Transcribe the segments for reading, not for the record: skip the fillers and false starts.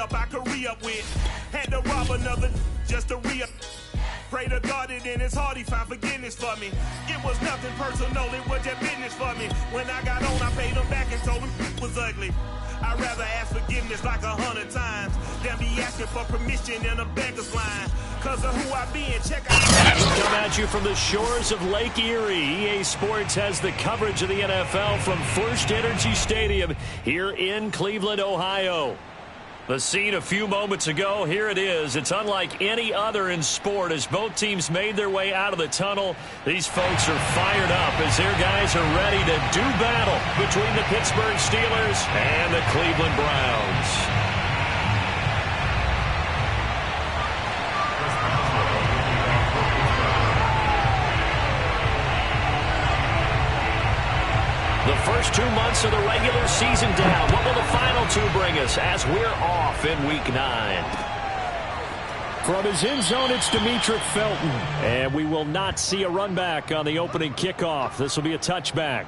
up, I could re-up with. Had to rob another just to re-up. Pray to God that in his heart he found forgiveness for me. It was nothing personal, it was just business for me. When I got on, I paid him back and told him it was ugly. I'd rather ask forgiveness like 100 times than be asking for permission in a beggar's line. Cause of who I be and check out. Come at you from the shores of Lake Erie. EA Sports has the coverage of the NFL from First Energy Stadium here in Cleveland, Ohio. The scene a few moments ago, here it is. It's unlike any other in sport as both teams made their way out of the tunnel. These folks are fired up as their guys are ready to do battle between the Pittsburgh Steelers and the Cleveland Browns. The first 2 months of the regular season down. What will the final two bring us as we're off in Week 9? From his end zone, it's Demetric Felton. And we will not see a run back on the opening kickoff. This will be a touchback.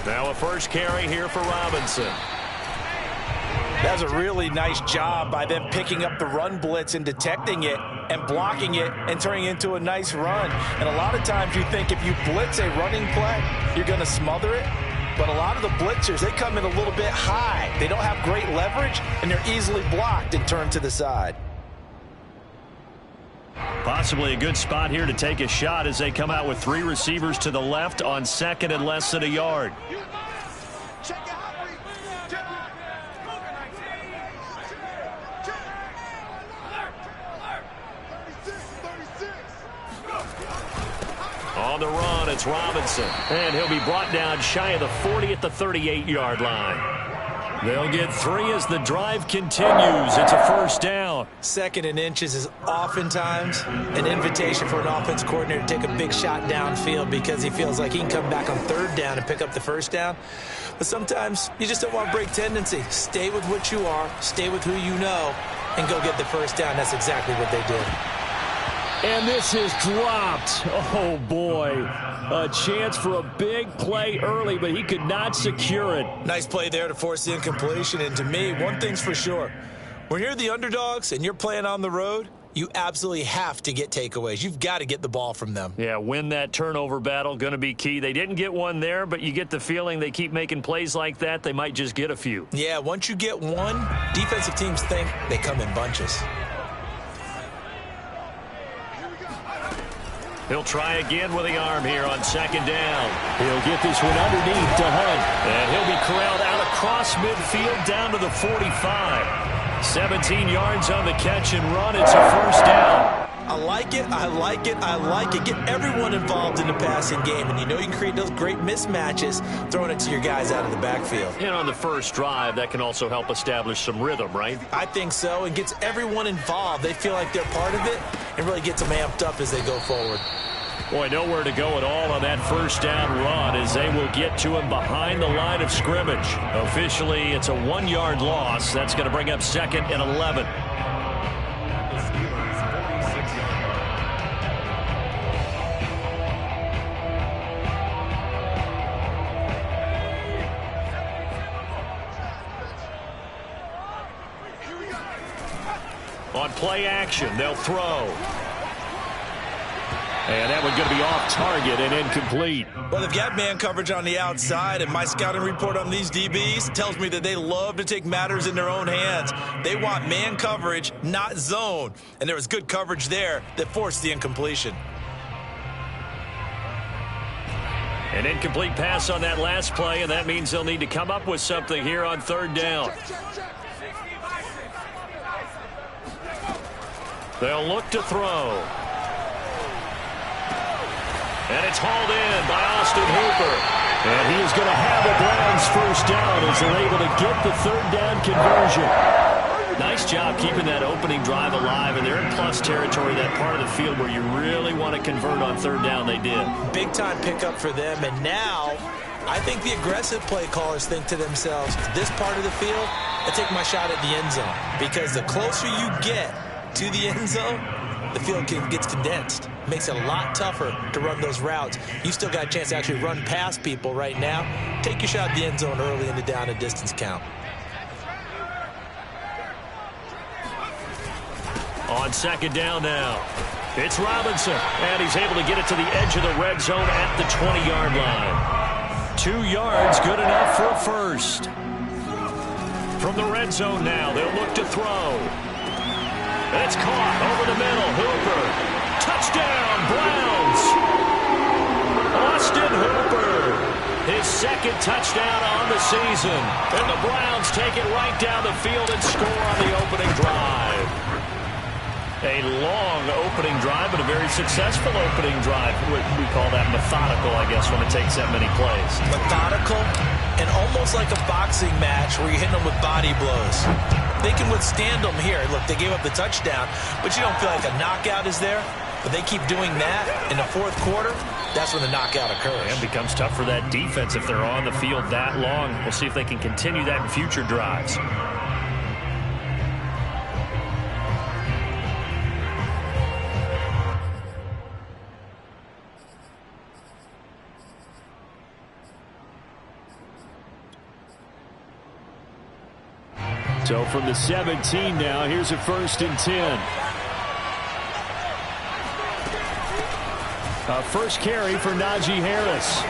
Now a first carry here for Robinson. That was a really nice job by them picking up the run blitz and detecting it and blocking it and turning it into a nice run. And a lot of times you think if you blitz a running play, you're going to smother it. But a lot of the blitzers, they come in a little bit high. They don't have great leverage, and they're easily blocked and turned to the side. Possibly a good spot here to take a shot as they come out with three receivers to the left on second and less than a yard. On the run, it's Robinson. And he'll be brought down shy of the 40 at the 38-yard line. They'll get three as the drive continues. It's a first down. Second and inches is oftentimes an invitation for an offense coordinator to take a big shot downfield because he feels like he can come back on third down and pick up the first down. But sometimes you just don't want to break tendency. Stay with what you are, stay with who you know, and go get the first down. That's exactly what they did. And this is dropped. Oh, boy. A chance for a big play early, but he could not secure it. Nice play there to force the incompletion. And to me, one thing's for sure. When you're the underdogs and you're playing on the road, you absolutely have to get takeaways. You've got to get the ball from them. Yeah, win that turnover battle, going to be key. They didn't get one there, but you get the feeling they keep making plays like that, they might just get a few. Yeah, once you get one, defensive teams think they come in bunches. He'll try again with the arm here on second down. He'll get this one underneath to Hunt. And he'll be corralled out across midfield down to the 45. 17 yards on the catch and run. It's a first down. I like it, I like it, I like it. Get everyone involved in the passing game. And you know you can create those great mismatches throwing it to your guys out of the backfield. And on the first drive, that can also help establish some rhythm, right? I think so. It gets everyone involved. They feel like they're part of it and really gets them amped up as they go forward. Boy, nowhere to go at all on that first down run as they will get to him behind the line of scrimmage. Officially, it's a 1-yard loss. That's going to bring up second and 11. On play action, they'll throw. And that one's going to be off target and incomplete. Well, they've got man coverage on the outside, and my scouting report on these DBs tells me that they love to take matters in their own hands. They want man coverage, not zone. And there was good coverage there that forced the incompletion. An incomplete pass on that last play, and that means they'll need to come up with something here on third down. They'll look to throw. And it's hauled in by Austin Hooper. And he is going to have a Browns first down as they're able to get the third down conversion. Nice job keeping that opening drive alive, and they're in plus territory, that part of the field where you really want to convert on third down. They did. Big-time pickup for them, and now I think the aggressive play callers think to themselves, this part of the field, I take my shot at the end zone, because the closer you get to the end zone, the field gets condensed. Makes it a lot tougher to run those routes. You still got a chance to actually run past people right now. Take your shot at the end zone early in the down and distance count. On second down now, it's Robinson, and he's able to get it to the edge of the red zone at the 20-yard line. 2 yards, good enough for a first. From the red zone now, they'll look to throw. It's caught over the middle. Hooper. Touchdown, Browns. Austin Hooper. His second touchdown on the season. And the Browns take it right down the field and score on the opening drive. A long opening drive, but a very successful opening drive. We call that methodical, I guess, when it takes that many plays. Methodical and almost like a boxing match where you're hitting them with body blows. They can withstand them here. Look, they gave up the touchdown, but you don't feel like a knockout is there. But they keep doing that in the fourth quarter. That's when the knockout occurs. And it becomes tough for that defense if they're on the field that long. We'll see if they can continue that in future drives. So from the 17 now, here's a 1st and 10. A first carry for Najee Harris.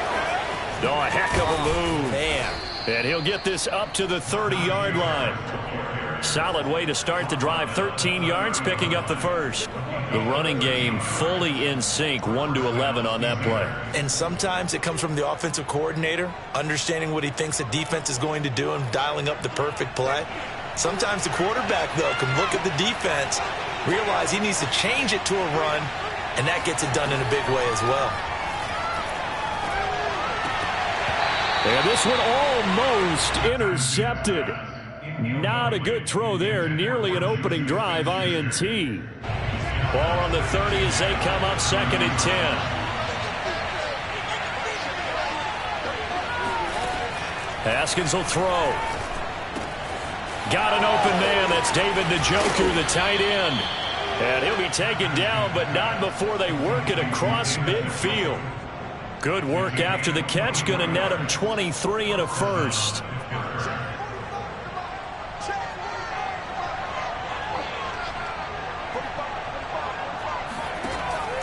Oh, a heck of a move. Man. And he'll get this up to the 30-yard line. Solid way to start the drive. 13 yards, picking up the first. The running game fully in sync, 1-11 on that play. And sometimes it comes from the offensive coordinator, understanding what he thinks the defense is going to do and dialing up the perfect play. Sometimes the quarterback, though, can look at the defense, realize he needs to change it to a run, and that gets it done in a big way as well. And this one almost intercepted. Not a good throw there. Nearly an opening drive, INT. Ball on the 30 as they come up 2nd and 10. Haskins will throw. Got an open man. That's David Njoku, the tight end. And he'll be taken down, but not before they work it across midfield. Good work after the catch. Going to net him 23 and a first.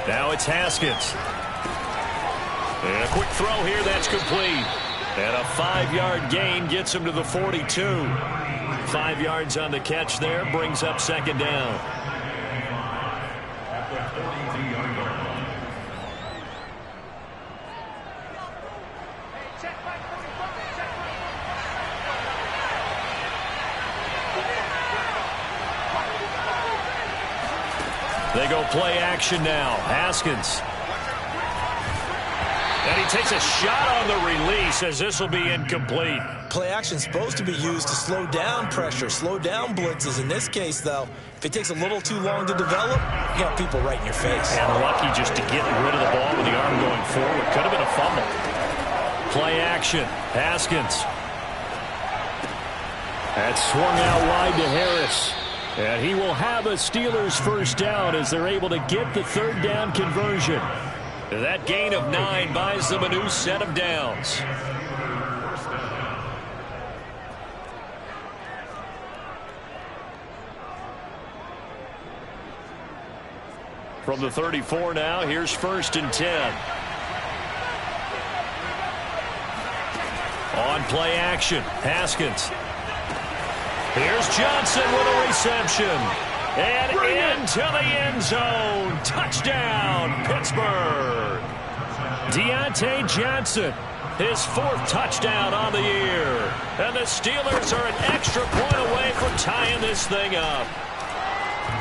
Now it's Haskins. And a quick throw here. That's complete. And a 5-yard gain gets him to the 42. 5 yards on the catch there, brings up 2nd down. They go play action now. Haskins. And he takes a shot on the release as this will be incomplete. Play action is supposed to be used to slow down pressure, slow down blitzes. In this case, though, if it takes a little too long to develop, you got people right in your face. And lucky just to get rid of the ball with the arm going forward. Could have been a fumble. Play action. Haskins. That's swung out wide to Harris. And he will have a Steelers first down as they're able to get the third down conversion. That gain of 9 buys them a new set of downs. From the 34 now, here's 1st and 10. On play action, Haskins. Here's Johnson with a reception. And into the end zone. Touchdown, Pittsburgh. Deontay Johnson, his 4th touchdown on the year. And the Steelers are an extra point away from tying this thing up.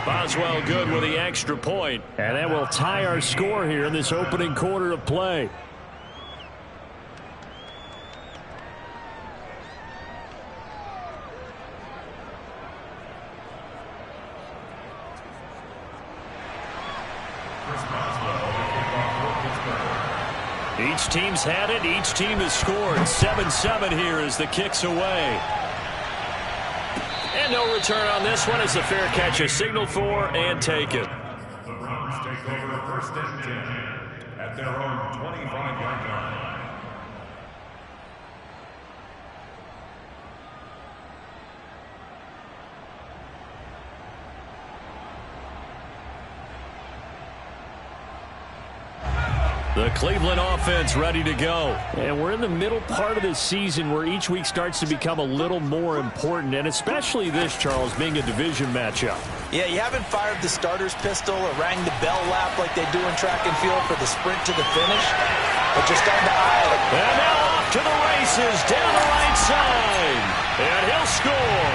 Boswell good with the extra point. And that will tie our score here in this opening quarter of play. Each team's had it. Each team has scored. 7-7 here as the kick's away. And no return on this one as the fair catch is signaled for and taken. The Browns take over first and 10 at their own 25-yard line. The Cleveland offense ready to go. And we're in the middle part of the season where each week starts to become a little more important, and especially this, Charles, being a division matchup. Yeah, you haven't fired the starter's pistol or rang the bell lap like they do in track and field for the sprint to the finish, but you're starting to eye it. And now off to the races down the right side. And he'll score.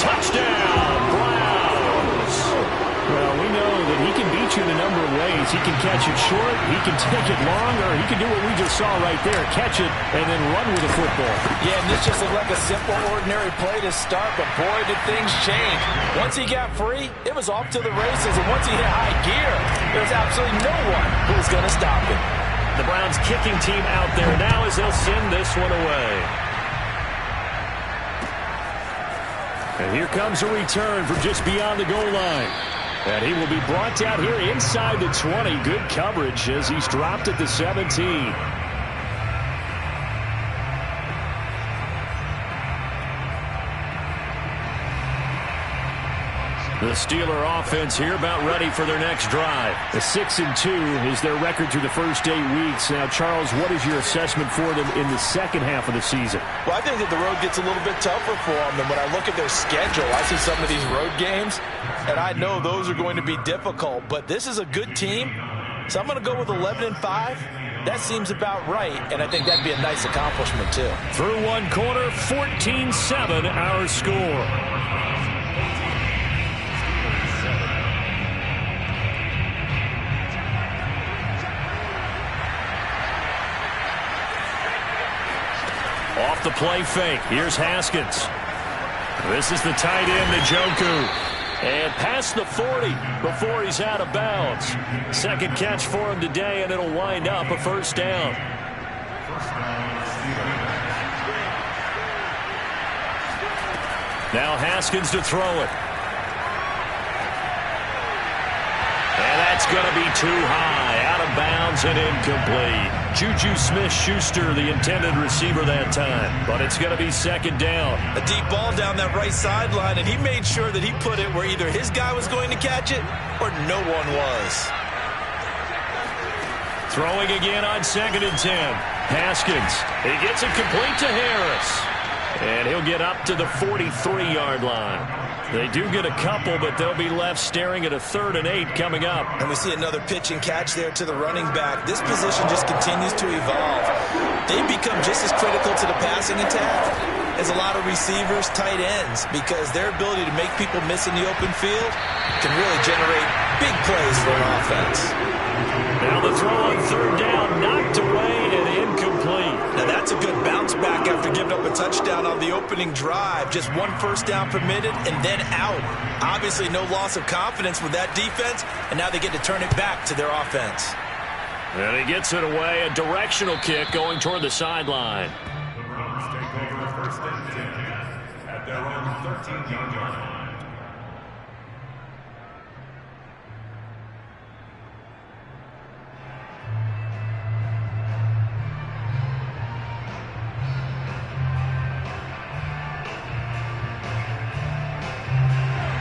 Touchdown, Browns. Well, we know that he can beat you in a number of ways. He can catch it short, he can take it long, or he can do what we just saw right there, catch it and then run with the football. Yeah, and this just looked like a simple, ordinary play to start, but boy, did things change. Once he got free, it was off to the races, and once he hit high gear, there's absolutely no one who was going to stop him. The Browns kicking team out there now as they'll send this one away. And here comes a return from just beyond the goal line. And he will be brought down here inside the 20. Good coverage as he's dropped at the 17. The Steeler offense here about ready for their next drive. The 6-2 is their record through the first 8 weeks. Now, Charles, what is your assessment for them in the second half of the season? Well, I think that the road gets a little bit tougher for them. And when I look at their schedule, I see some of these road games, and I know those are going to be difficult. But this is a good team, so I'm going to go with 11-5. That seems about right, and I think that'd be a nice accomplishment, too. Through one quarter, 14-7 our score. Off the play fake. Here's Haskins. This is the tight end, Njoku. And past the 40 before he's out of bounds. Second catch for him today, and it'll wind up a first down. Now Haskins to throw it. And that's going to be too high. Out of bounds and incomplete. Juju Smith-Schuster, the intended receiver that time. But it's going to be second down. A deep ball down that right sideline, and he made sure that he put it where either his guy was going to catch it or no one was. Throwing again on 2nd and 10. Haskins. He gets it complete to Harris. And he'll get up to the 43-yard line. They do get a couple, but they'll be left staring at a 3rd and 8 coming up. And we see another pitch and catch there to the running back. This position just continues to evolve. They become just as critical to the passing attack as a lot of receivers, tight ends, because their ability to make people miss in the open field can really generate big plays for an offense. Now the throw on 3rd down, knocked away and incomplete. Now that's a good bounce back after giving up a touchdown on the opening drive. Just 1 first down permitted and then out. Obviously no loss of confidence with that defense, and now they get to turn it back to their offense. And he gets it away, a directional kick going toward the sideline. The Browns take over first and 10 at their own 13-yard line.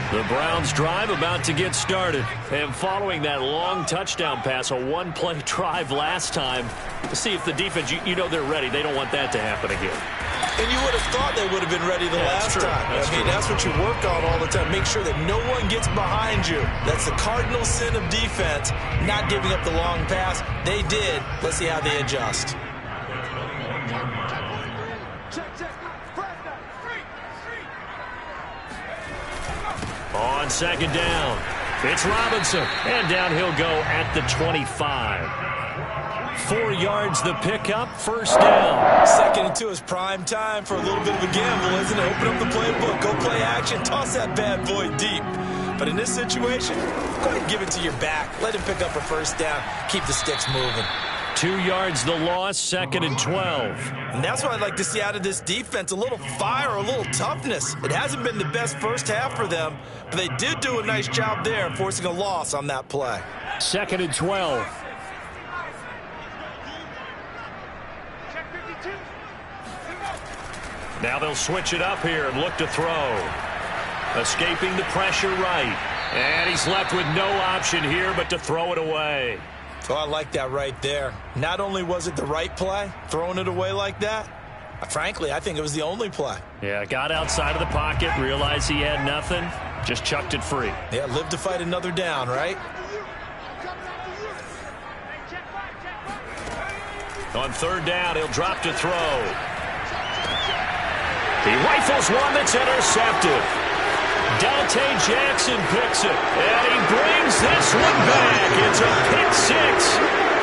The Browns drive about to get started. And following that long touchdown pass, a 1-play drive last time, to see if the defense, you know they're ready. They don't want that to happen again. And you would have thought they would have been ready the last time. That's what you work on all the time. Make sure that no one gets behind you. That's the cardinal sin of defense, not giving up the long pass. They did. Let's see how they adjust. On 2nd down, it's Robinson. And down he'll go at the 25. 4 yards the pickup, first down. 2nd and 2 is prime time for a little bit of a gamble, isn't it? Open up the playbook, go play action, toss that bad boy deep. But in this situation, go ahead and give it to your back. Let him pick up a first down, keep the sticks moving. 2 yards the loss, 2nd and 12. And that's what I'd like to see out of this defense, a little fire, a little toughness. It hasn't been the best first half for them, but they did do a nice job there forcing a loss on that play. 2nd and 12. Now they'll switch it up here and look to throw. Escaping the pressure right. And he's left with no option here but to throw it away. Oh, I like that right there. Not only was it the right play, throwing it away like that, frankly, I think it was the only play. Yeah, got outside of the pocket, realized he had nothing, just chucked it free. Yeah, live to fight another down, right? On 3rd down, he'll drop to throw. He rifles one that's intercepted. Dante Jackson picks it, and he brings this one back. It's a pick 6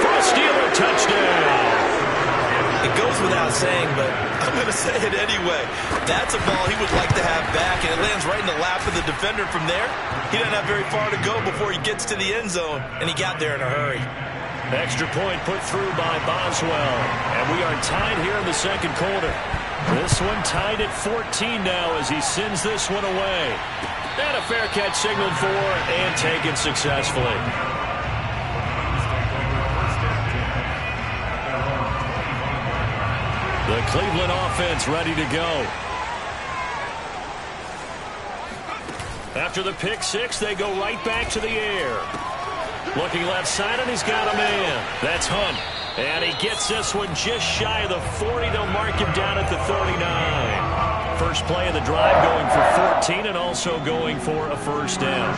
for a Steeler touchdown. It goes without saying, but I'm going to say it anyway. That's a ball he would like to have back, and it lands right in the lap of the defender from there. He doesn't have very far to go before he gets to the end zone, and he got there in a hurry. Extra point put through by Boswell, and we are tied here in the 2nd quarter. This one tied at 14 now as he sends this one away. And a fair catch signaled for and taken successfully. The Cleveland offense ready to go. After the pick 6, they go right back to the air. Looking left side, and he's got a man. That's Hunt. And he gets this one just shy of the 40. They'll mark him down at the 39. First play of the drive going for 14 and also going for a first down.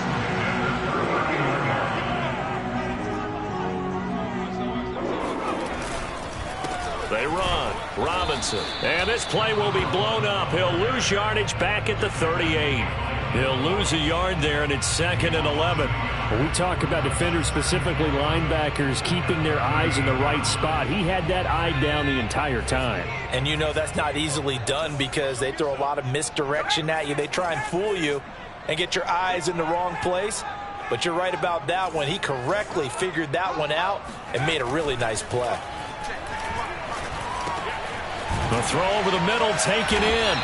They run. Robinson. And this play will be blown up. He'll lose yardage back at the 38. He'll lose a yard there, and it's 2nd and 11. When we talk about defenders, specifically linebackers, keeping their eyes in the right spot, he had that eye down the entire time. And you know that's not easily done because they throw a lot of misdirection at you. They try and fool you and get your eyes in the wrong place. But you're right about that one. He correctly figured that one out and made a really nice play. The throw over the middle, taken in.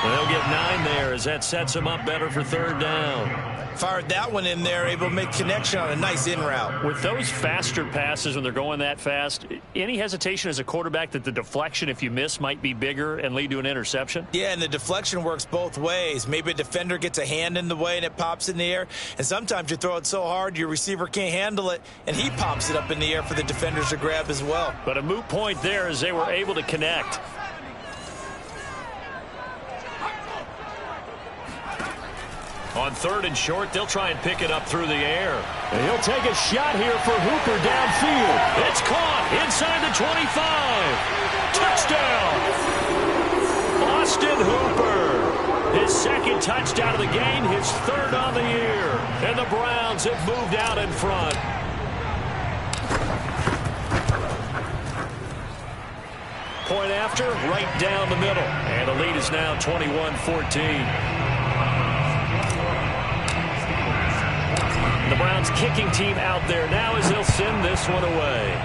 They'll get 9 there as that sets him up better for 3rd down. Fired that one in there, able to make connection on a nice in route. With those faster passes when they're going that fast, any hesitation as a quarterback that the deflection, if you miss, might be bigger and lead to an interception? Yeah, and the deflection works both ways. Maybe a defender gets a hand in the way and it pops in the air. And sometimes you throw it so hard your receiver can't handle it, and he pops it up in the air for the defenders to grab as well. But a moot point there as they were able to connect. On 3rd and short, they'll try and pick it up through the air. And he'll take a shot here for Hooper downfield. It's caught inside the 25. Touchdown! Austin Hooper. His 2nd touchdown of the game, his 3rd on the year. And the Browns have moved out in front. Point after, right down the middle. And the lead is now 21-14. The Browns kicking team out there now as they'll send this one away.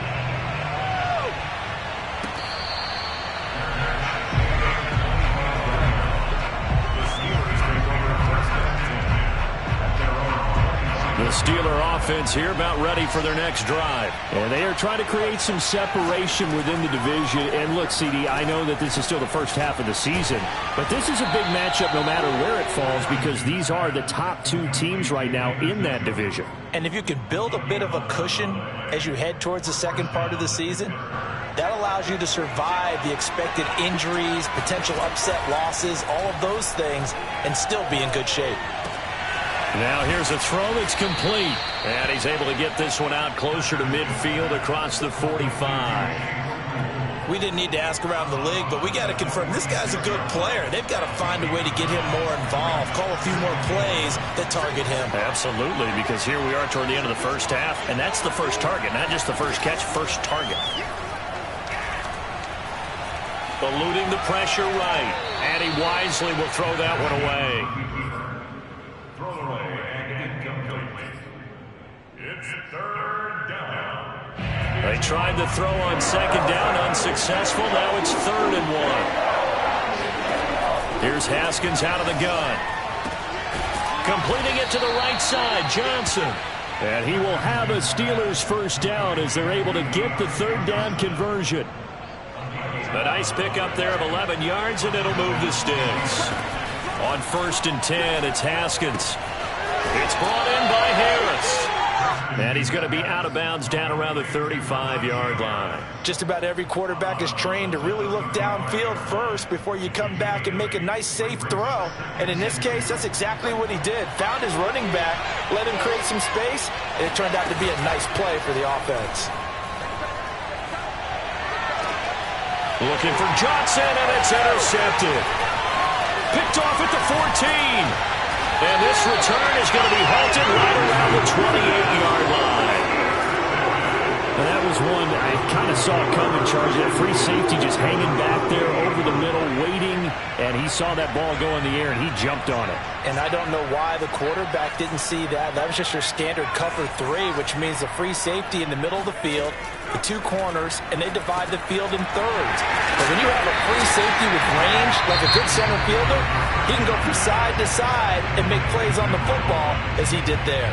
The Steeler offense here about ready for their next drive. And they are trying to create some separation within the division. And look, CD, I know that this is still the first half of the season, but this is a big matchup no matter where it falls because these are the top 2 teams right now in that division. And if you can build a bit of a cushion as you head towards the second part of the season, that allows you to survive the expected injuries, potential upset losses, all of those things, and still be in good shape. Now here's a throw that's complete. And he's able to get this one out closer to midfield across the 45. We didn't need to ask around the league, but we got to confirm this guy's a good player. They've got to find a way to get him more involved, call a few more plays that target him. Absolutely, because here we are toward the end of the first half, and that's the first target, not just the first catch, first target. Eluding the pressure right, and he wisely will throw that one away. They tried the throw on second down, unsuccessful. Now it's 3rd and 1. Here's Haskins out of the gun. Completing it to the right side, Johnson. And he will have a Steelers first down as they're able to get the 3rd down conversion. A nice pickup there of 11 yards, and it'll move the sticks. On 1st and 10, it's Haskins. It's brought in by Harris. And he's going to be out of bounds down around the 35-yard line. Just about every quarterback is trained to really look downfield first before you come back and make a nice, safe throw. And in this case, that's exactly what he did. Found his running back, let him create some space, and it turned out to be a nice play for the offense. Looking for Johnson, and it's intercepted. Picked off at the 14. And this return is going to be halted right around the 28-yard line. And that was one I kind of saw coming, Charge. That free safety just hanging back there over the middle, waiting, and he saw that ball go in the air, and he jumped on it. And I don't know why the quarterback didn't see that. That was just your standard cover 3, which means the free safety in the middle of the field, the 2 corners, and they divide the field in thirds. But when you have a free safety with range, like a good center fielder, he can go from side to side and make plays on the football as he did there.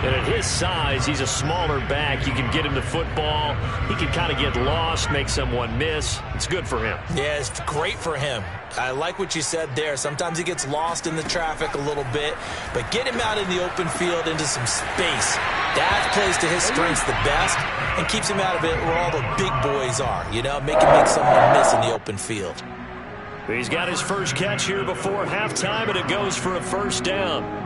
And at his size, he's a smaller back. You can get him the football. He can kind of get lost, make someone miss. It's good for him. Yeah, it's great for him. I like what you said there. Sometimes he gets lost in the traffic a little bit, but get him out in the open field into some space. That plays to his strengths the best and keeps him out of it where all the big boys are, you know, make him make someone miss in the open field. He's got his first catch here before halftime, and it goes for a first down.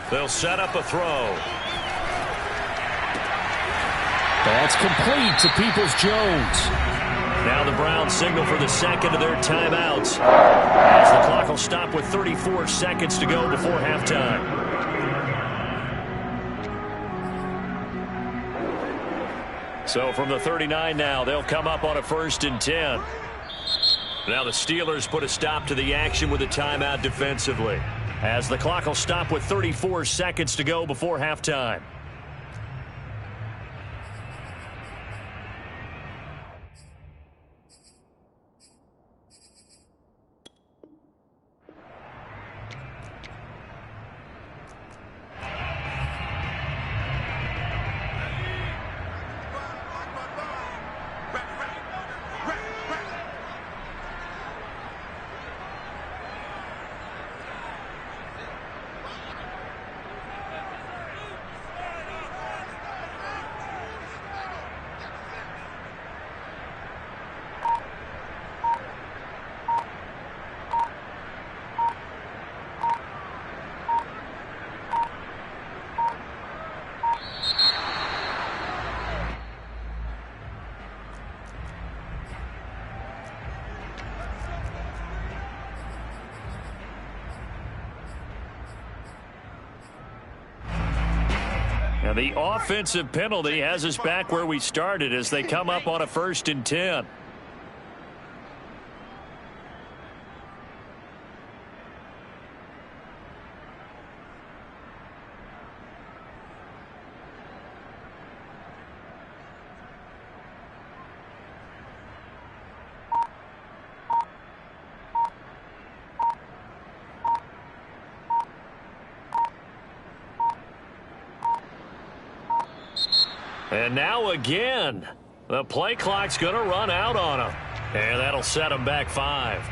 They'll set up a throw. That's complete to Peoples-Jones. Now the Browns signal for the second of their timeouts, as the clock will stop with 34 seconds to go before halftime. So from the 39 now, they'll come up on a 1st and 10. Now the Steelers put a stop to the action with a timeout defensively, as the clock will stop with 34 seconds to go before halftime. Now the offensive penalty has us back where we started as they come up on a 1st and 10. And now again, the play clock's going to run out on them. And that'll set them back 5.